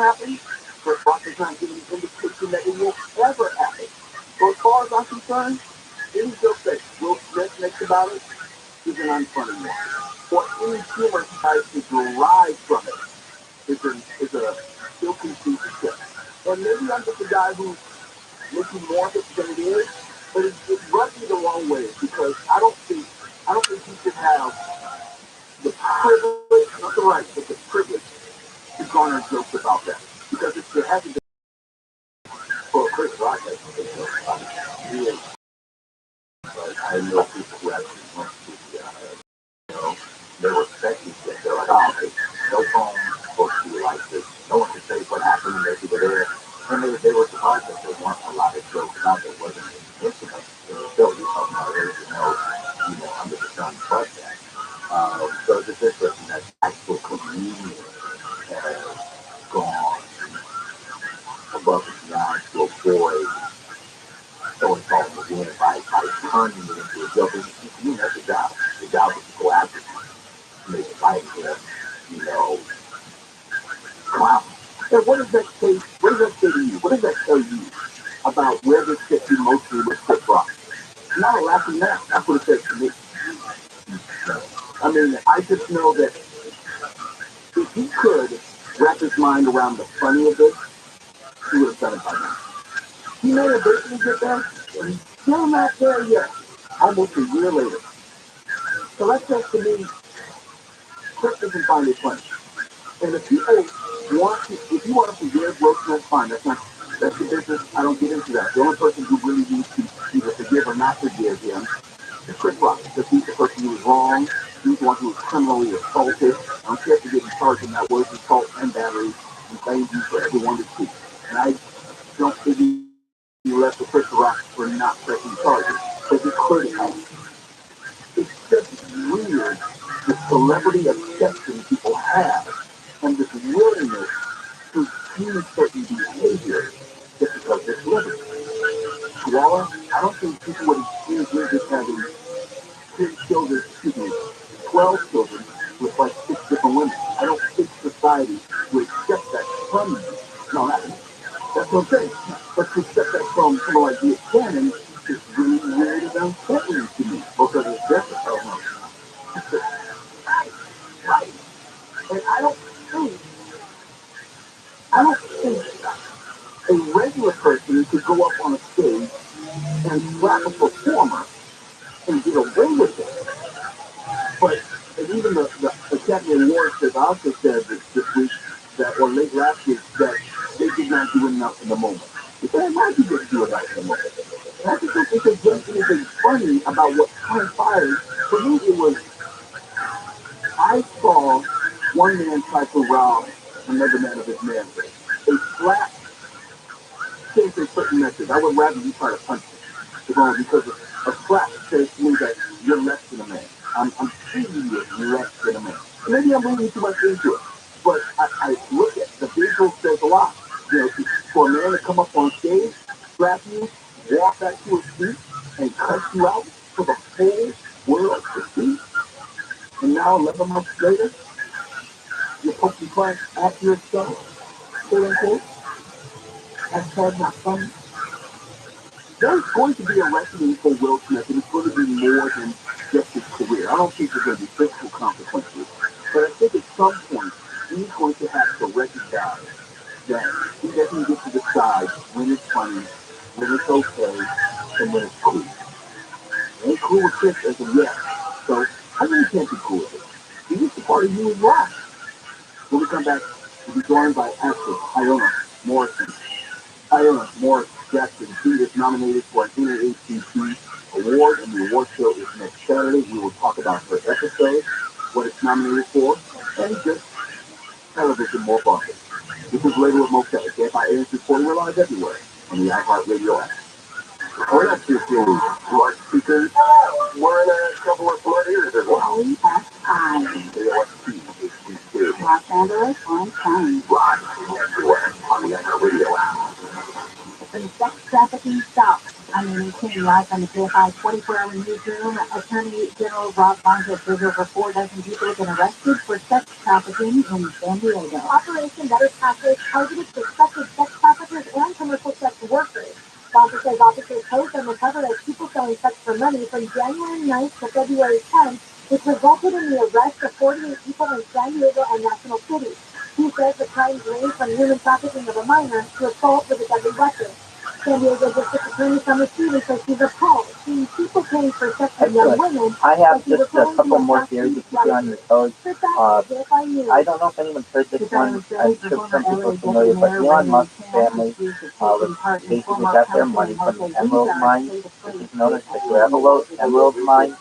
happen, but Rock is not giving any indication that it will ever happen. So as far as I'm concerned, any joke that Will Smith makes about it is an unfunny one. Or any humor he tries to derive from it is a ill-conceived shit. And maybe I'm just a guy who's looking more of it than it is, but it rubs me the wrong way because I don't think he should have the privilege, not the right, but the privilege to garner jokes about that. Because it hasn't been for Chris Rock. Really, but I know people who actually went to they respect these things. They're like, oh, okay, no phone supposed to be like this. No one can say what happened when they were there. And they were surprised that there weren't a lot of jokes out there. Wasn't intimate. It was still just talking about everything else, under the sun but that. So it's just interesting that actual comedian has gone above and beyond to avoid so involved again by turning it into a joke. And that's the job. The job is to go after it. Make it like clown. And what does that say? What does that say to you? What does that tell you about where this gets emotionally with Chris Rock? I'm not laughing now. That's what it says to me. I mean, I just know that if he could wrap his mind around the funny of this, he would have done it by now. He may eventually get there, but he's still not there yet. Almost a year later. So that says to me, Chris doesn't find it funny. And if people if you want to forgive Will Smith, fine. That's the business. I don't get into that. The only person who really needs to either forgive or not forgive him is Chris Rock. Because he's the person who was wrong. He's the one who was criminally assaulted. I don't care if you're getting charged in that word assault and battery and thank you for everyone to see. And I don't think he left for Chris Rock for not pressing charges. But he could have. It's just weird the celebrity obsession people have and this willingness to excuse certain behavior just because they're celebrity. Well, I don't think people would excuse me just having 10 children, 12 children with like 6 different women. I don't think society would accept that from me. No, that's what I'm saying. But to accept that from someone like Nick Cannon is really weird and unsettling to me because it's just right. And I don't think a regular person could go up on a stage and slap a performer and get away with it. But and even the Academy Awards has also said this week that, or late last week, that they did not do enough in the moment. They said, why did you do enough in the moment? And I just don't think there's just anything funny about what transpired. For me, it was, I saw one man try to rob another man of his manhood. They slapped sends a certain message. I would rather you try to punch me. Because a slap says to me that you're less than a man. I'm treating you less than a man. Maybe I'm reading too much into it. But I look at the visual says a lot. For a man to come up on stage, slap you, walk back to his feet, and cut you out for the whole world to see. And now 11 months later, you're poking fun at yourself, quote unquote. Hashtag not funny. There's going to be a reckoning for Will Smith, and it's going to be more than just his career. I don't think there's going to be physical consequences, but I think at some point he's going to have to recognize that he doesn't get to decide when it's funny, when it's okay, and when it's cool. It ain't cool with Chris as of yet, so I really can't be cool with it. He's the part of you is wrong. When we come back, we'll be joined by actress Iona Morrison. Iona Morris Jackson. She is nominated for an NAACP award, and the award show is next Saturday. We will talk about her episode, what it's nominated for, and just television more broadly. This is Later with Mo Kelly, KFI reporting. We're live everywhere on the iHeartRadio app. What else is your smart speakers? We're in a couple of flood ears as well. Los Angeles on time. Live everywhere on the iHeartRadio app. When sex trafficking stops, I'm in Broadcasting live from the KFI 24-hour newsroom, Attorney General Rob says over 4 dozen people have been arrested for sex trafficking in San Diego. Operation Better Tactics targeted suspected sex traffickers and commercial sex workers. Bonta says officers posed undercover as people selling sex for money from January 9th to February 10th, which resulted in the arrest of 48 people in San Diego and National City. He says the crimes range from human trafficking of a minor to assault with a deadly weapon. San Diego District Attorney Summer Stevens says she's appalled seeing people paying for sex with young women. I have just a couple more theories to keep you on your toes. I don't know if anyone's heard this one. I'm sure some people are familiar, but Elon Musk's family was basically got their money from the emerald mine, which is known as the Gravel Emerald Mine.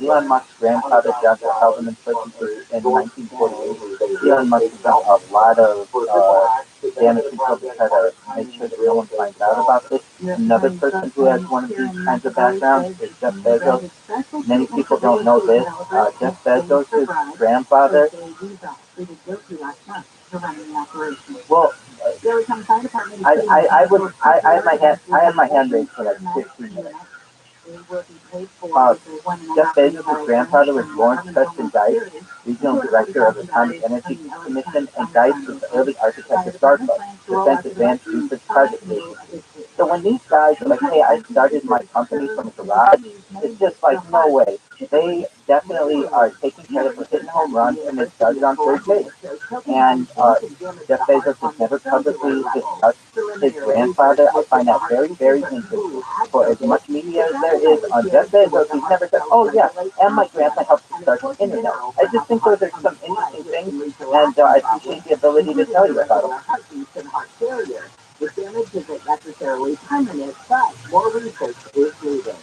Elon Musk's grandfather, Joshua, held him in prison in 1948. Elon Musk has done a lot of damage control to try to make sure that no one finds out about this. Another person who has one of these kinds of backgrounds is Jeff Bezos. Many people don't know this. Jeff Bezos' grandfather. Well, I had my hand raised for like 15 minutes. Jeff Bezos' grandfather was Lawrence Preston Dice, regional director of the Atomic Energy Commission, and Dice was the early architect of DARPA, Defense Advanced Research Project Agency. So when these guys are like, hey, I started my company from a garage, it's just like, no way. They definitely are taking credit for hitting home runs, and they started on third base. And Jeff Bezos has never publicly discussed his grandfather. I find that very, very interesting. For as much media as there is on Jeff Bezos, he's never said, oh yeah, and my grandpa helped to start the internet. I just think those are some interesting things, and I appreciate the ability to tell you about them. The damage isn't necessarily permanent, but more research is needed.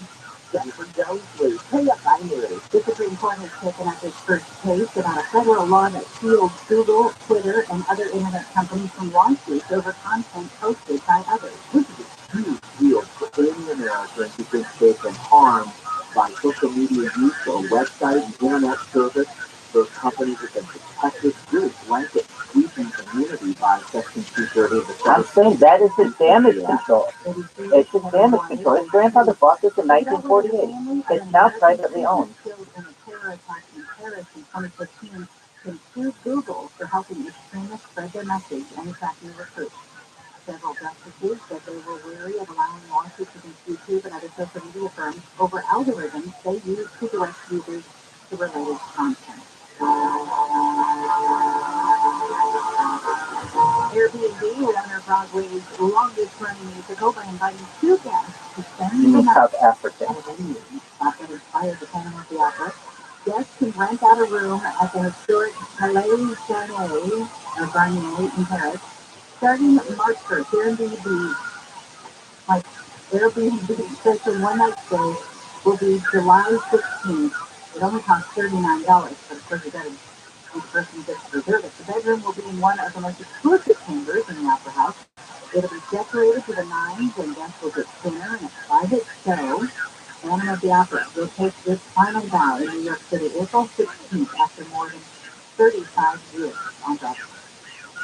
Jennifer Jones, KFI News. The Supreme Court has taken up its first case about a federal law that shields Google, Twitter, and other internet companies from lawsuits over content posted by others. This is a huge deal for any American who thinks they've been harmed by social media use or website and internet service. Those companies have been protected through blanket sweeping immunity by Section 230 of the Federal. I'm saying that is his damage control. It's his damage control. His grandfather bought this in 1948. It's now privately owned. Killed in a terror attack in Paris in 2015 can sue Google for helping extremists spread their message and attracting recruits. Several justices said they were wary of allowing lawsuits against YouTube and other social media firms over algorithms they use to direct users to related content. Airbnb will enter Broadway's longest-running musical by inviting 2 guests to spend the night. South Africa. After inspired the Phantom of the Opera, guests can rent out a room at the historic Palais Garnier in Paris. Starting March 1st, Airbnb special one-night stay will be July 16th. It only costs $39, but of course you got to each person gets to reserve it. The bedroom will be in one of the most exclusive chambers in the Opera House. It'll be decorated to the nines, and guests will get dinner and a private show. Phantom of the Opera will take its final bow in New York City April 16th after more than 35 years on Broadway.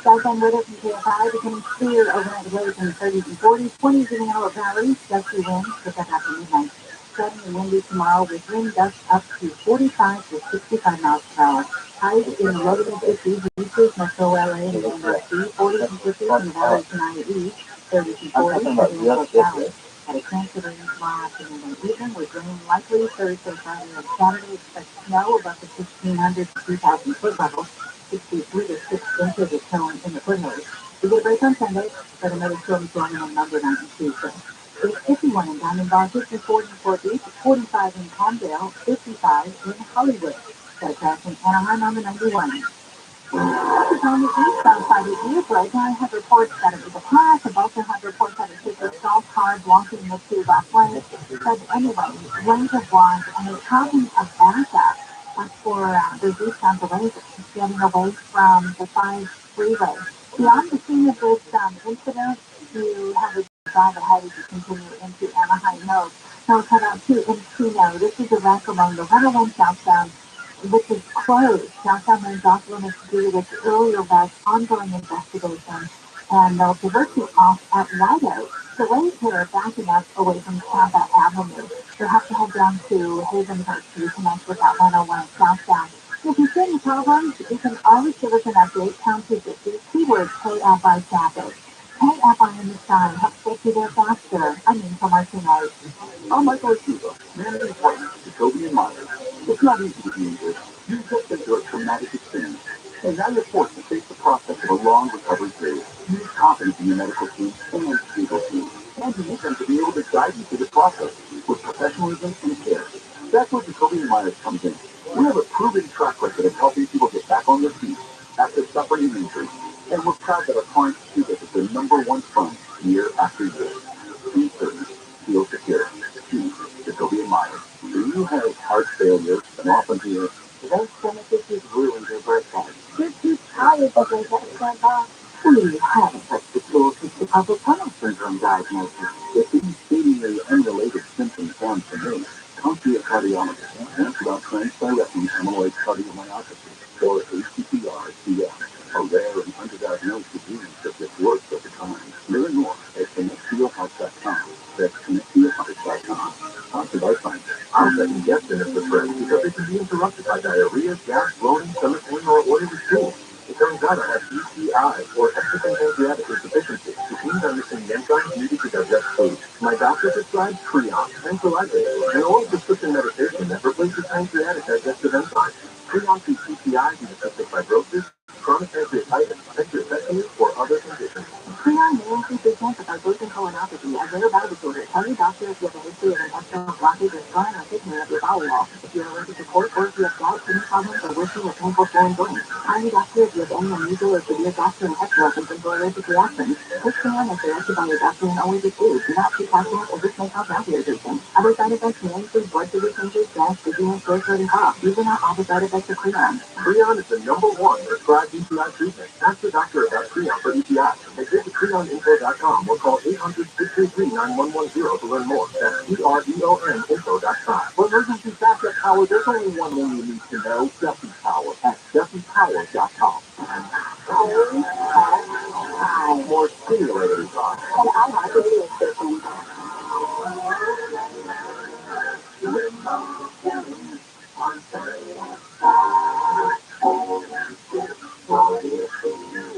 Southbound weather from KFI becoming clear overnight delays in the 30s and 40s, 20s in the hour valleys, gusty winds pick up after midnight. Sunny and windy tomorrow with wind gusts up to 45 to 65 miles per hour. Highs in the low to mid-50s, beaches, Metro LA and the NYC, 40s and 50s in the valley tonight east, 30s and 40s in the North Valley. At a chance of rain tomorrow afternoon and evening with rain likely Thursday, Friday, and Saturday. Expect snow above the 1,600 to 2,000 foot level. 63 to 6 inches of snow in the foothills. We get a break on Sunday, but another storm joining on Monday night and Tuesday. It's 51 in Diamond Bar, 54 in Fort Beach, 45 in Palmdale, 55 in Hollywood. Got a crash in Anaheim on the 91. On the eastbound side of the right now I have reports that it was a crash. I've also had reports that it was a stalled car blocking the 2 left lanes. But anyway, lanes are blocked and it's causing a backup. That's for the eastbound delays getting away from the 5 freeway. Beyond the scene of this incident, you have a drive ahead as you continue into Anaheim Node. So cut out to Encino. This is a wreck along the 101 southbound, which is closed. Southbound lanes also has to do with earlier wreck, ongoing investigation. and they'll divert you off at Whiteout. So when you're backing up away from Tampa Avenue, you'll have to head down to Havenhurst to reconnect with that 101 southbound. If you see any problems, you can always give us an update. Pound 250, keyword KFI traffic. KFI in the sign helps get you there faster. I mean, from our tonight. I'm Michael Akiva, managing partner at Jacoby and Myers. It's not easy to be in this. You just been through a traumatic experience, and now you're forced to face the process of a long recovery period. You need confidence in your medical team and legal team, and you need them to be able to guide you through the process with professionalism and care. That's where Jacoby and Myers comes in. We have a proven track record of helping people get back on their feet after suffering an injury, and we're proud that our clients see this as their number one fund year after year. Be certain, feel secure. Choose Jacoby and Myers. Do you have heart failure and often hear, those benefits is ruined your birthday? You're too tired to drink that stuff off. We have such facilities to carpal tunnel syndrome diagnosis. If these seemingly unrelated symptoms sound familiar, come see a cardiologist and ask about transthyretin amyloid cardiomyopathy, or ATTR-CM, a rare and underdiagnosed disease that gets worse over time. Learn more at connecttoyourhealth.com. That's connecttoyourhealth.com. Sponsored by Science. Our second guest minutes are fresh because they can be interrupted by diarrhea, gas, bloating, stomach pain, or oily stool. It turns out I have UTI, or estrogen pancreatic insufficiency, which means I'm missing the enzymes needed to digest food. My doctor prescribed Creon, tranquilizers, and oral prescription medication that replaces pancreatic digestive enzymes. Creon treats UTI due to cystic fibrosis, chronic pancreatitis, pancreatectomy, or other conditions. Creon may increase the chance of fibrosis and colonopathy, a rare bowel disorder. Tell your doctor if you have a history of intestinal blockage or scarring or thickening of your bowel wall. If you're allergic to pork, or if you have gout, kidney problems, or worsening or painful swollen joints. Tell your doctor if you have any unusual or severe gastrointestinal symptoms or allergic reactions. Take Creon as directed by your doctor and always with food. Do not take passionate or this may cause mouth irritation. Other side effects may include blood sugar changes, gas, dizziness, sore throat, and cough. These are not all the side effects of Creon. Creon is the number one prescribed UTI treatment. Ask your doctor about Creon for UTI. And visit CreonInfo.com or call 800-633-9110 to learn more. That's CREONInfo.com. For emergency backup power, there's only one thing you need to know. Duffy Power at DuffyPower.com. More stimulating talk. And I like radio station.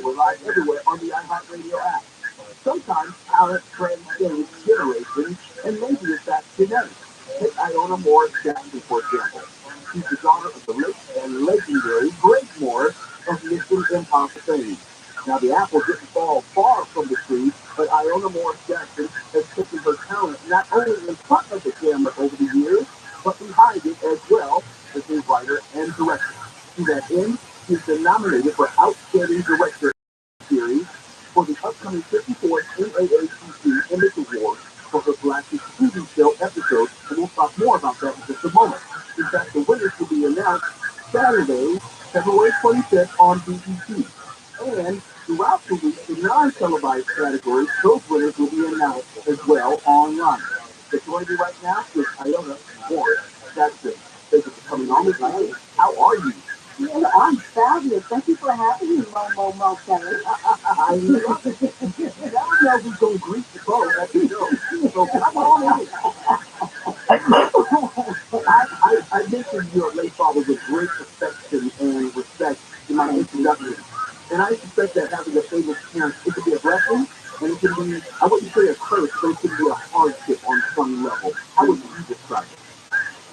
We're live everywhere on the iHeartRadio app. Sometimes talent transcends generations, and maybe it's that today. Take Iona Morris Jackson, for example. She's the daughter of the late and legendary Greg Morris of Mission Impossible fame. Now, the apple didn't fall far from the tree, but Iona Morris Jackson has taken her talent not only in front of the camera over the years, but behind it as well as a writer and director. To that end, she's been nominated for Outstanding Director series for the upcoming 54th NAACP Image Award for her Blasted TV show episode, and we'll talk more about that in just a moment. In fact, the winners will be announced Saturday, February 25th on BET. And throughout the week, the non-televised categories, those winners will be announced as well online. So joining me right now is Iona Morris Jackson. Thank you for coming on with me. How are you? Well, I'm fabulous. Thank you for having me, Mo Kelly. I love it. Now we know we're going to grease the boat at the show. So come on in. I mentioned your late father with great affection and respect in my introduction. And I suspect that having a famous parent, it could be a blessing, and it can be, I wouldn't say a curse, but it can be a hardship on some level. How would you describe it?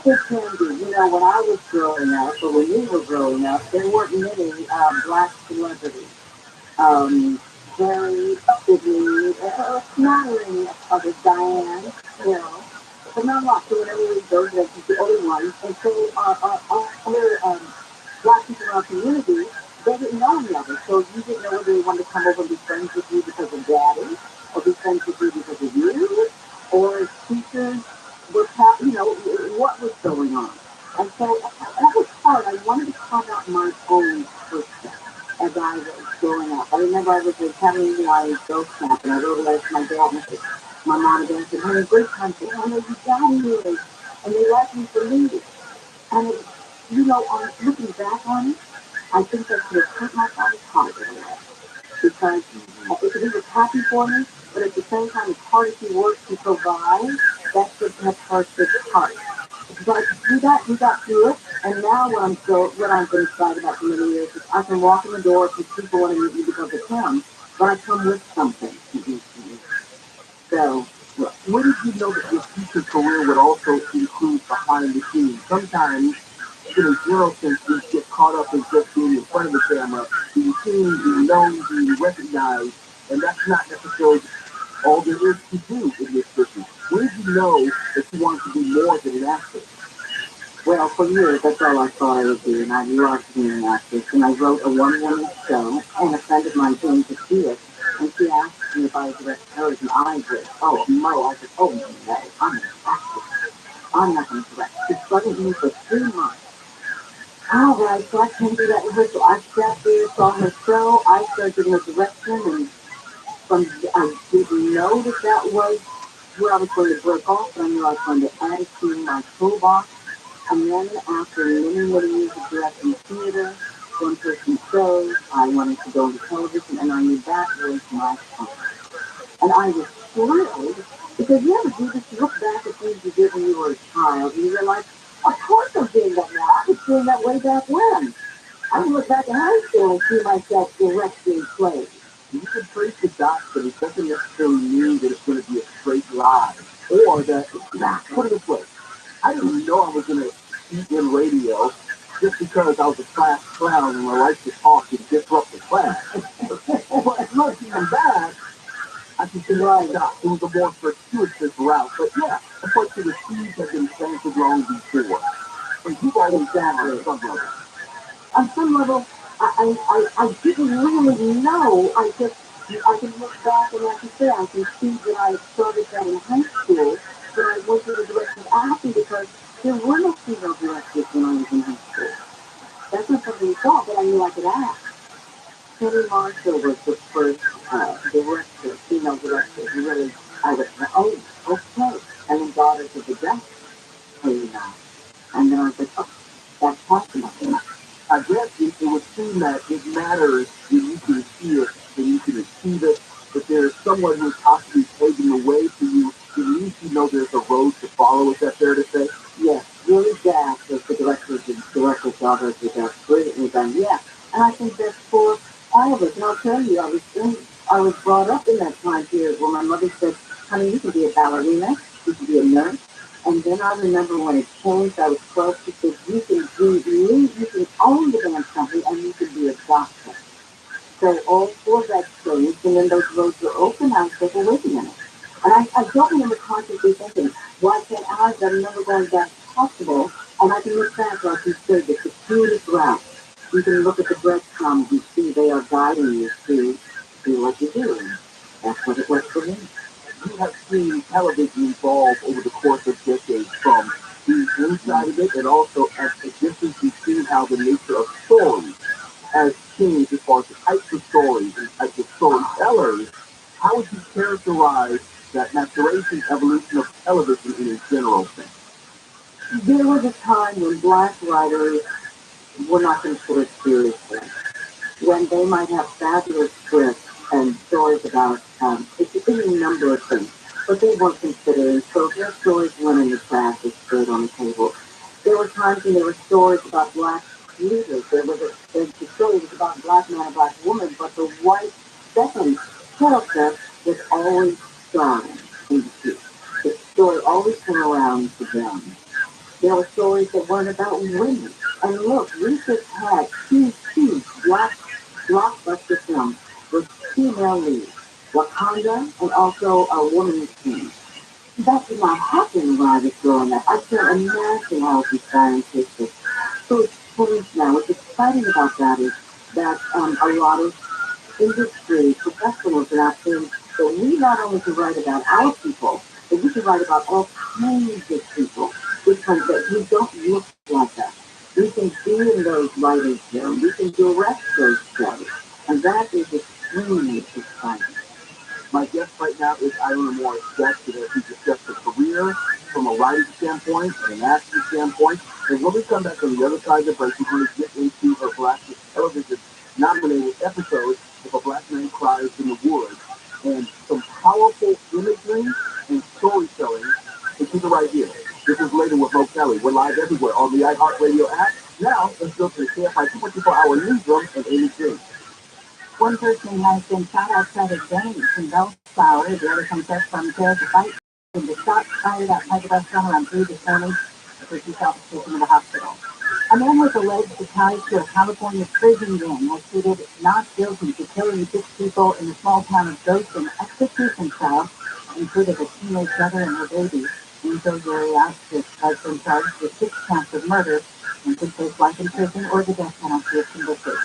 It can be. You know, when I was growing up, or when we were growing up, there weren't many black celebrities. Jerry, Sydney, smattering of others, Diane, you know, but not lots. So whenever we go, that's the only ones. And so other black people in our community, they didn't know any of us. So you didn't know whether they wanted to come over and be friends with you because of daddy, or be friends with you because of you, or teachers were, you know, what was going on. And so that was hard. I wanted to carve out my own person as I was growing up. I remember I was having, you know, I was Girl Scout, and I wrote a letter to my dad, and said, my mom and dad said, "Honey, great country. I know you got me." And they left me for leaving. And, it, you know, on looking back on it, I think that could have hurt my father's heart in a way. Because He was happy for me, but at the same time, as hard as he worked to provide, that's just how hard his heart. But we got through it, and now what I've been excited about for many years is I can walk in the door if people want to meet me because of him, but I come with something. So, When did you know that your future career would also include behind the scenes? Sometimes, in a general sense, we get caught up in just being in front of the camera, being seen, being known, being recognized, and that's not necessarily all there is to do in this business. When did you know that you wanted to be more than an actor? well, for years, that's all I thought I would do, and I loved being an actress. And I wrote a one-woman show, and a friend of mine came to see it, and she asked me if I would direct hers, and I did. Oh, no, I said, oh, no, I'm an actress. I'm not going to direct. She studied me for 3 months. All right, so I came to that rehearsal. I sat there, saw her show, I started giving her direction, and from I didn't know that that was where I was going to break off, but I knew I was going to add it to my toolbox. And then after many, many years of directing theater, one-person shows, I wanted to go into television, and I knew that was my time. And I was thrilled because you ever do this, you look back at things you did when you were a child, and you realize, of course I'm doing that now. I was doing that way back when. I can look back in high school and see myself directing plays. You can trace the dots, but it doesn't necessarily mean that it's going to be a straight line, or that it's not. Put it this way, I didn't know I was going to be in radio just because I was a class clown and I like to talk and disrupt the class. Well, it's not even bad. I can say that it was a more circuitous route, but yeah, unfortunately the seeds have been planted long before. And you've always done it on some level. On some level, I didn't really know. I can look back and like you said, I can see that I started that in high school, but I went to the direction of acting because there were no female directors when I was in high school. That's not something you thought, but I knew I could act. Penny Marshall was the first director, female director, who really, I was like, oh, okay. And then Daughters of the Deaf came out. And then I was like, oh, that's possible. I guess it would seem that it matters when you can see it, when you can achieve it, that there's someone who's possibly paving the way for you. At least you know there's a road to follow. Is that fair to say? Yes, Willie Jack was the director of Daughters of the Deaf, brilliantly done. Yeah, and I think that's for all of us. And I'll tell you, I was brought up in that time period where my mother said, honey, you can be a ballerina, you can be a nurse. And then I remember when it changed, I was 12, she said, you can own the dance company and you can be a doctor. So all four of that changed, and then those roads were open. I was like, well, wait a minute. And I don't remember consciously thinking, why can't I? But I remember going, that's possible. And I can look back, like you said, the circuitous route. You can look at the breadcrumbs and see they are guiding you to do what you do. And that's what it was for me. You have seen television evolve over the course of decades from the inside of it and also at a distance you've seen how the nature of stories has changed as far as the types of stories and types of storytellers. How would you characterize that maturation evolution of television in a general sense? There was a time when black writers were not considered seriously, when they might have fabulous scripts and stories about it's any number of things, but they weren't considered. And so their stories went in the trash and straight on the table. There were times when there were stories about black leaders. The story was about a black man and a black woman, but the white second character was always strong in the suit. The story always came around to them. There were stories that weren't about women. And look, we just had two huge black blockbuster films with female leads, Wakanda and also A Woman's King. That did not happen when I was growing up. I can't imagine how it's inspiring pictures. So it's changed now. What's exciting about that is that a lot of industry professionals are now saying that we not only can write about our people, but we can write about all kinds of people because that we don't look like us. We can be in those writers' rooms. We can direct those shows. And that is extremely exciting. My guest right now is Iona Morris Jackson as we discuss her career from a writing standpoint and an acting standpoint. And when we come back on the other side of the break, we're going to get into her Black Television nominated episode, If a Black Man Cries in the Woods. We're live everywhere on the iHeartRadio app. Now, let's go to the KFI 24-hour newsroom and Amy James. One person has been shot outside of James in Bellflower. The other contest from failed to fight in the shot fired outside the restaurant around 3 this morning. The person's officer taken to the hospital. A man with alleged ties to a California prison gang was pleaded not guilty to killing 6 people in the small town of Dothan execution trial, included a teenage mother and her baby. Angel Uriastis has been charged with 6 counts of murder and could face life in prison or the death penalty if convicted.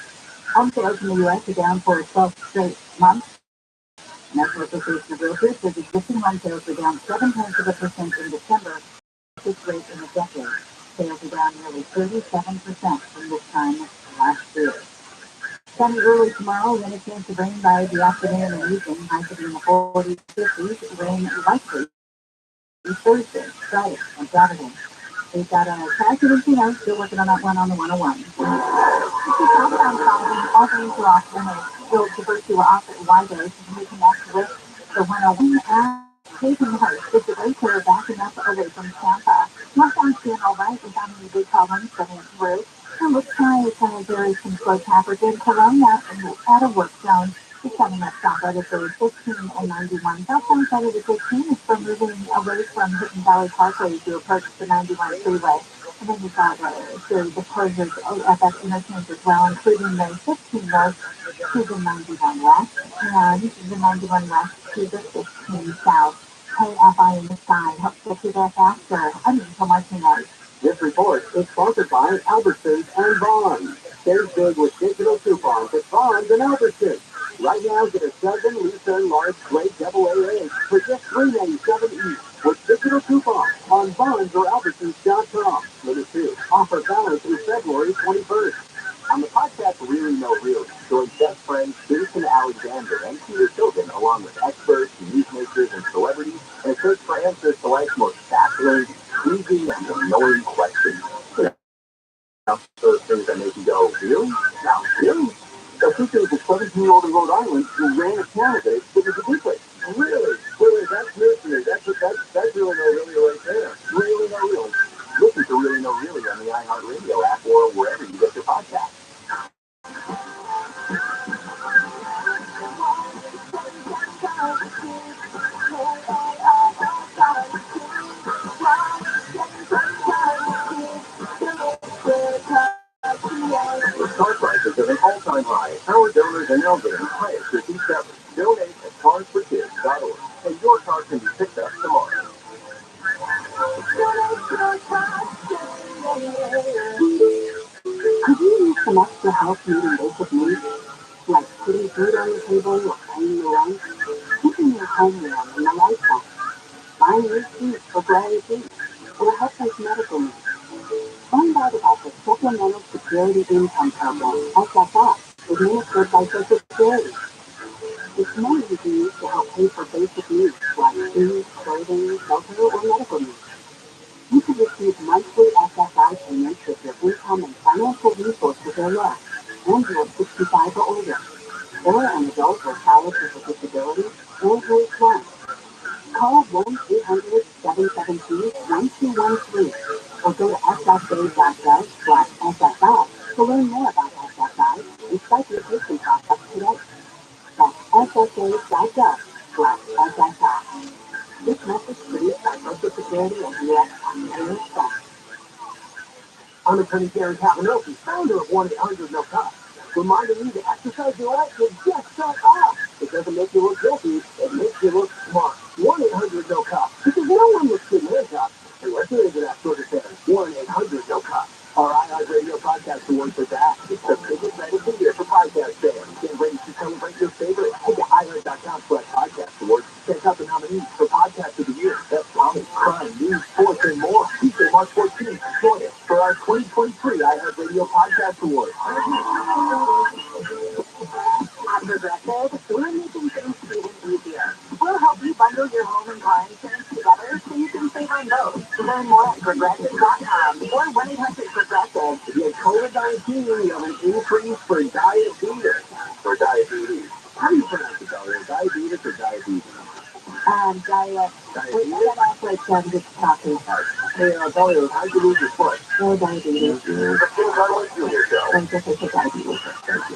Home sales in the U.S. are down for 12 straight months. The National Association of Realtors says existing home sales were down 0.7% in December, the fifth rate in a decade. Sales are down nearly 37% from this time last year. Sunny early tomorrow, then a chance of rain by the afternoon and evening. Highs will be in the 40s, 50s. Rain likely Thursday, Friday, and Saturday. We've got a traffic else. Still working on that one on the 101. All lanes are off limits. Will divert you off at wider as you connect with the 101 and Hazen Heights. With the way clear backing up away from Tampa. Northbound being all right without any big problems getting through. And looks like there is some slow traffic in Corona and at a work zone. It's coming up south out of the 15 and 91. Southbound side of the 15 is from moving away from Hidden Valley Parkway to approach the 91 freeway. And then you've got a series of closures at that interchange as well, including the 15 north to the 91 west and the 91 west to the 15 south. KFI in the sky helps get you there faster. I'm Angel Martinez. This report is sponsored by Albertsons and Vons. Save big with digital coupons at Vons and Albertsons. Right now, get a 7 Lisa large grade double A egg for just $3.97 each with digital coupons on Vons or Albertsons.com. Number 2, offer valid through February 21st. On the podcast Really Know Really, join best friends Jason Alexander and Peter Chilton along with experts, newsmakers, and celebrities in a search for answers to life's most fascinating, easy, and annoying questions. Those things that make you go, really? Now, really? So features a 17-year-old in Rhode Island who ran a candidate that was a secret. Really? Wait, that's news to me. That's Really Know Really right there. Really Know Really. Listen to Really Know Really on the iHeartRadio app or wherever you get your podcast. The car prices at an all-time high. Our donors are now getting highest receipts ever. Donate at carsforkids.org, and your car can be picked up tomorrow. Could you use some extra help meeting basic needs, like putting food on the table or paying the rent, keeping your home warm and the lights on, buying new seats for brand seats, or help with medical needs? Find out about the Supplemental Security Income Program, SSI, administered by Social Security. It's money you can use to help pay for basic needs like food, clothing, shelter, or medical needs. You can receive monthly SSI payments if your income and financial resources are low, and you're 65 or older, or an adult or child with a disability, or who is blind. Call 1-800-772-1213 or go to ssa.gov/SSI to learn more about SSI and start your patient process today. That's ssa.gov/SSI. This message produced by Social Security and U.S. Taxpayers Trust. I'm Attorney Karen Cavanozzi, founder of 1-800-NO-COP, reminding you to exercise your right to just shut up. It doesn't make you look guilty, it makes you look smart. 1-800-NO-COP, because no one looks good in handcuffs unless you're into that sort of thing. 1-800-NO-COP. Our iHeartRadio Podcast Awards are back. It's the biggest night of the year for podcast fans. Get ready to celebrate your favorite. Head to iHeart.com/podcast awards. Check out the nominees for Podcast of the Year. Best comedy, crime, news, sports, and more. Tuesday, March 14th. Join us for our 2023 iHeartRadio Podcast Awards. At Progressive, we're making things even easier. We'll help you bundle your home and car insurance together so you can save on both. Learn more at Progressive.com or 1-800-PROGRESSIVE. If you have COVID-19, you have an increase for diabetes. For diabetes. How do you pronounce it, Daria? Diabetes or diabetes? Diet. Wait, I got off like this coffee. Hey, Dario, how'd you lose your foot? No diabetes. The Phil Garland Jr. Show. And just I take diabetes.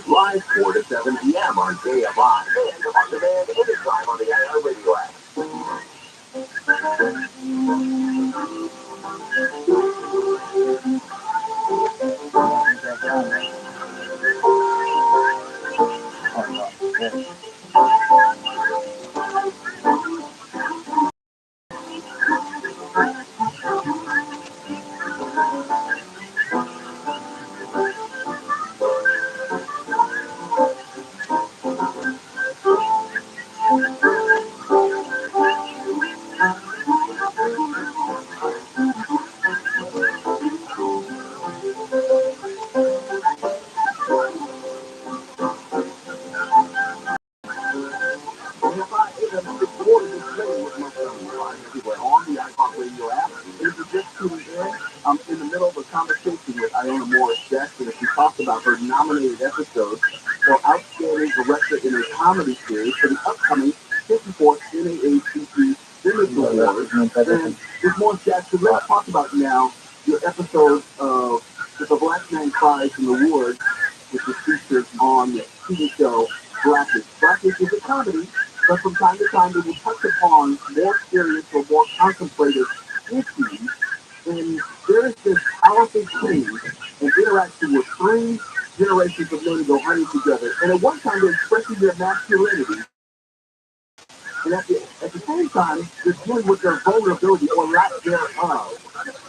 Live 4 to 7 p.m. on KFI. And on demand anytime on the iHeartRadio app. Everywhere on the iHeartRadio app. And if you're just tuning in, I'm in the middle of a conversation with Iona Morris Jackson as she talks about her nominated episodes for Outstanding Director in a Comedy Series for the upcoming 54th NAACP Image Awards. And with Morris Jackson, let's talk about now your episode of If a Black Man Cries in the Woods, which was featured on the TV show Blackish. Blackish is a comedy, but from time to time they will touch upon more serious or more contemplative issues. And there is this powerful change and interaction with three generations of men go hunting together. And at one time they're expressing their masculinity. And at the same time, they're dealing with their vulnerability or lack thereof.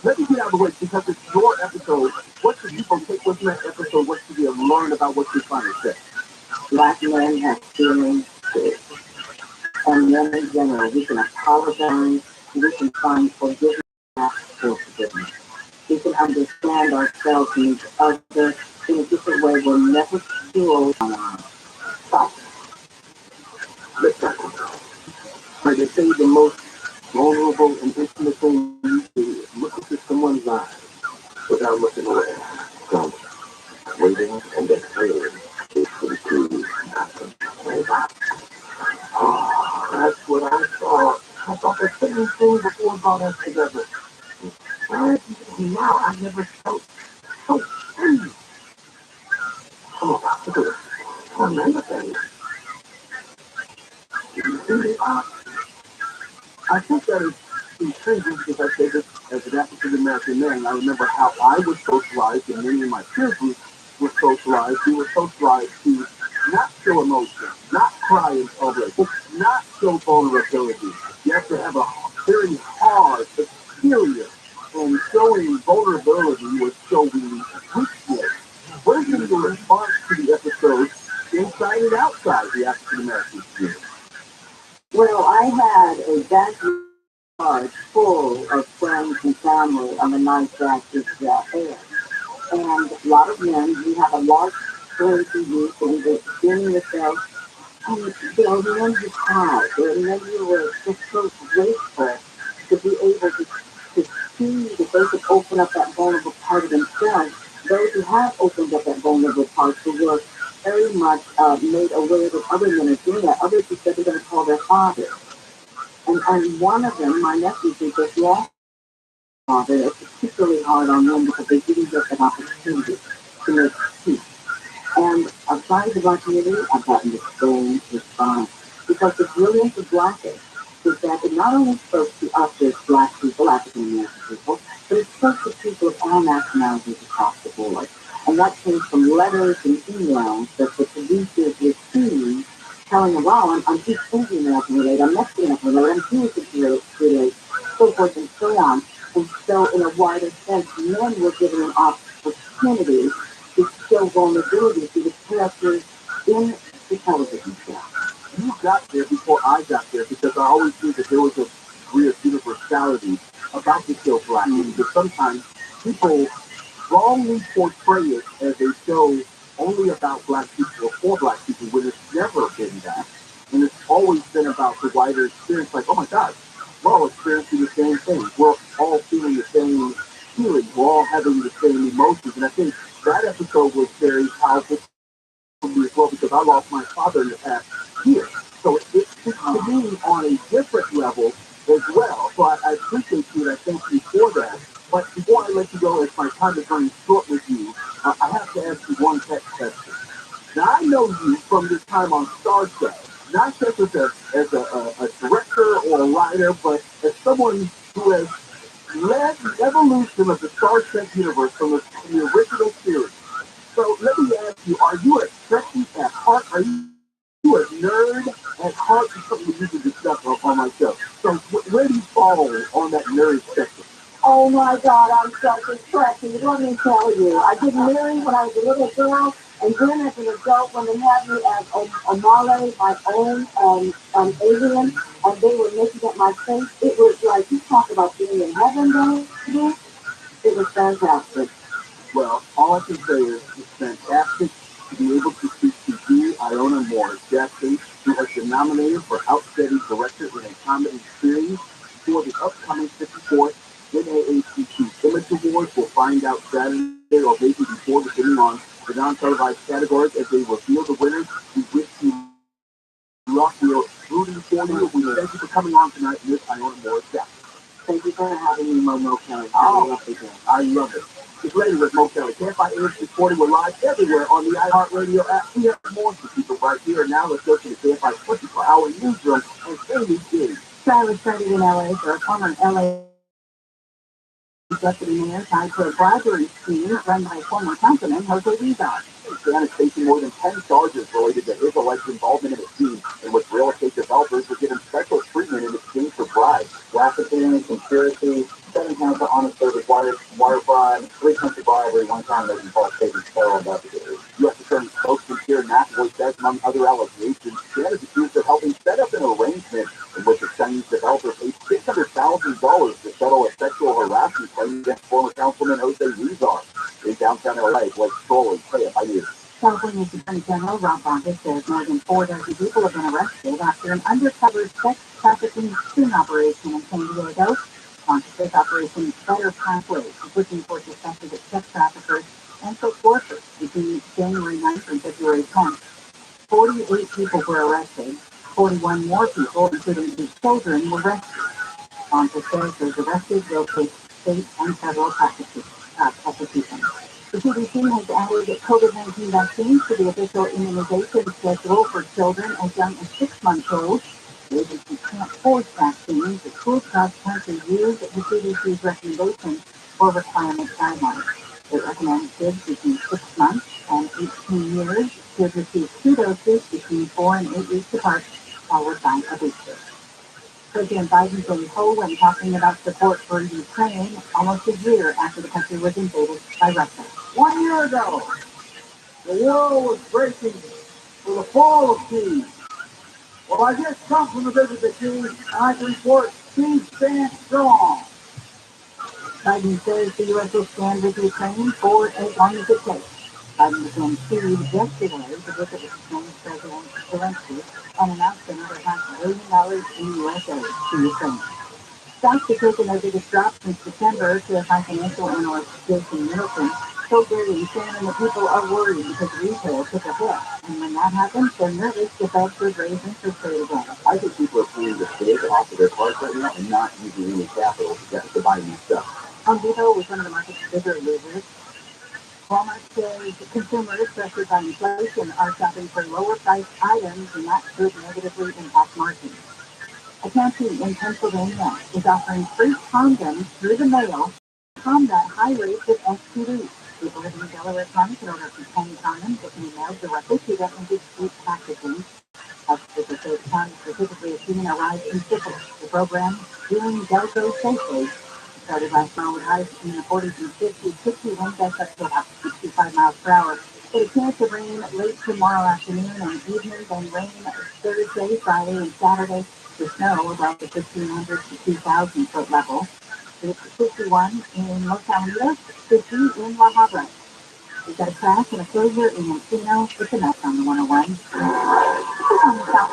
Let me get out of the way because it's your episode. What should people take with that episode? What should they learn about what you're trying to say? Black men have feelings too. And men in general, we can apologize, we can find forgiveness for forgiveness. We can understand ourselves and each other in a different way. We're never too on our thoughts. Listen, like they say, the most vulnerable and intimate thing you do is look into someone's eyes without looking away. So, waiting and exhaling is pretty cool. That's what I thought. I thought the same thing before we got us together. Right? Now I never felt so free. Oh, look at this. Remember things. I think that is intriguing because I say this as an African American man. I remember how I was socialized and many of my peer groups were socialized. We were socialized to not show emotion, not cry in public, not show vulnerability. You have to have a very hard exterior, and showing vulnerability was showing weakness. What has been your response to the episode inside and outside the African American community? Well, I had a backyard full of friends and family on the night that this aired. And a lot of men, we have a large screen TV, and they're seeing yourself. And there are men who cried. There are men who were just so grateful to be able to see that they could open up that vulnerable part of themselves. Those who have opened up that vulnerable part who were very much made aware that other men are doing that. Others who said they're going to call their father. And one of them, my nephew, who just lost their father, it's particularly hard on them because they didn't get an opportunity to make peace. And outside the Black community, I've gotten the same response. Because the brilliance of Blackish is that it not only spoke to us as Black people, African American people, but it spoke to people of all nationalities across the board. And that came from letters and emails that the producers received telling them, wow, I'm East Indian I can relate, I'm Mexican I can relate, I'm Jewish I can relate, so forth and so on. And so in a wider sense, men were given an opportunity to show vulnerability to the characters in the television show. You got there before I got there because I always knew that there was a degree of universality about the show Blackish. Because sometimes people wrongly portray it as a show only about Black people or for Black people when it's never been that. And it's always been about the wider experience, like, oh my God, we're all experiencing the same thing. We're all feeling the same feeling. We're all having the same emotions. And I think that episode was very powerful for me as well because I lost my father in the past year. So it speaks to me on a different level as well. So I appreciate you and I thank you for that. But before I let you go, as my time is running short with you, I have to ask you one tech question. Now, I know you from your time on Star Trek, not just as a director or a writer, but as someone who has led the evolution of the Star Trek universe from the original series. So let me ask you, are you a Trekkie at heart? Are you a nerd at heart? It's something we need to discuss on my show. So where do you fall on that nerd spectrum? Oh my God, I'm such a Trekkie. Let me tell you, I did marry when I was a little girl, and then as an adult, when they had me as a Male, my own alien, and they were making up my face, it was like, you talk about being in heaven, baby. It was fantastic. Well, all I can say is it's fantastic to be able to speak to you, Iona Moore, Jesse, who has been nominated for Outstanding Director in a Comedy Series for the upcoming 54th NAACP Image Awards. We'll find out Saturday or maybe before, depending on the non-televised categories as they reveal the winners. We wish you luck. We're rooting for you. We thank you for coming on tonight, Miss Iona Moore, Jesse. Thank you for having me, Momo Kelly. I love it. It's ready with Mo Kelly. Can't find AMC 40. We're live everywhere on the iHeartRadio app. We have more for people right here. Now let's go to the KFI 24-hour newsroom and Amy King. Charlie started in LA for a former LA deputy mayor tied to a bribery scheme run by former councilman Jose Rizal. Dan is facing more than 10 charges related to his alleged involvement in a scheme in which real estate developers were given special treatment in exchange for bribes. Racketeering, conspiracy, 7 counts of honest service wire fraud, 3 counts of bribery, 1 count making false statements to federal investigators. U.S. Attorney spokesman Kieran McAvoy says, among other allegations, Dan is accused of helping set up an arrangement in which a Chinese developer paid $600,000 to settle a sexual harassment claim against former councilman Jose Rizal in downtown LA. Blake Trolley, KFI News. California's Attorney General Rabbi says more than 4 dozen people have been arrested after an undercover sex trafficking sting operation in San Diego. Sponsorship Operation Better Pathways is looking for suspected sex traffickers and sex workers between January 9th and February 10th. 48 people were arrested. 41 more people, including 8 children, were rescued. Sponsor says those arrested will face state and federal prosecution. The CDC has added COVID-19 vaccines to the official immunization schedule for children as young as 6 months old. The agency can't force vaccines. The schools across the country use the CDC's recommendations for requirement guidelines. It recommends kids between 6 months and 18 years should receive 2 doses between 4 and 8 weeks apart, followed by a booster. President Biden said ho when talking about support for Ukraine almost a year after the country was invaded by Russia. 1 year ago, the world was bracing for the fall of Kyiv. Well, I just come from the visit to Kyiv, and I can report Kyiv stands strong. Biden says the U.S. will stand with Ukraine for as long as it takes. Biden began Kyiv yesterday to visit with Ukraine's President Zelensky and announced another $500 million in U.S. aid to Ukraine. Stocks have taken a biggest drop since December, to high financial analyst Jason Middleton told Gary and Shannon that people are worried because retail took a hit. And when that happens, they're nervous the Fed could raise interest rates again. I think people are pulling the bid off of their cards right now and not using any capital to buy new stuff. Home Depot was one of the market's bigger losers. Walmart says consumers pressured by inflation are shopping for lower priced items, and that could negatively impact margins. A county in Pennsylvania is offering free condoms through the mail to combat high rates of STDs. People living in Delaware County can order up to 10 condoms that can be mailed directly to them in discreet packaging. Health officials say the county specifically is seeing a rise in syphilis. The program, Doing Delco Safely, started last summer with highs in the 40s and 50s, 60 wind gusts up to about 65 miles per hour. But a chance of rain late tomorrow afternoon and evening, then rain Thursday, Friday, and Saturday. The snow about the 1,500 to 2,000 foot level. It's 51 in Los Alamitos, 50 in La Habra. We've got a crash and a closure in Encino. It's a mess on the 101. This is on the south.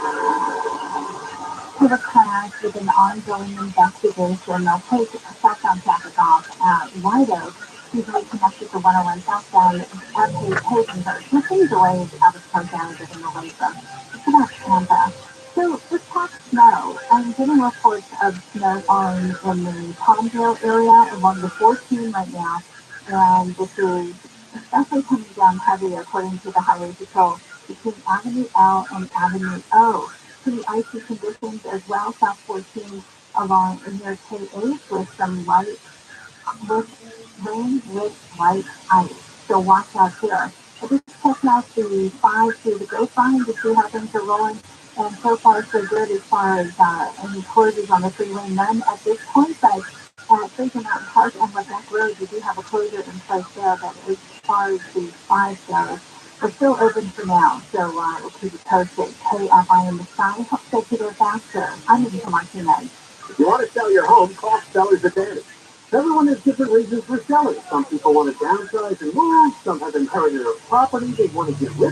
We have a crash with an ongoing investigation. They'll take southbound traffic off at White Oak, usually connected to 101 southbound up to Hazenhurst. Nothing delays out of Coast Alley getting away from. It's about Tampa. So let's talk snow. I'm getting reports of snow falling in the Palmdale area along the 14 right now, and this is especially coming down heavy according to the highway patrol between Avenue L and Avenue O. Pretty icy conditions as well, South 14 along near K8 with some light with rain with light ice. So watch out here. I just checked out the 5 through the grapevine to see how things are rolling. And so far so good as far as any closures on the freeway. None at this point, but at Fraser Mountain Park and Lebec Road, we do have a closure in place there. But as far as the 5 goes, we're still open for now. So we'll keep you posted. KFI in the sky. Hope they keep it faster. I'm Lisa Martinez. If you want to sell your home, call Seller's Advantage. Everyone has different reasons for selling. Some people want to downsize and move. Some have inherited a property they want to get rid of.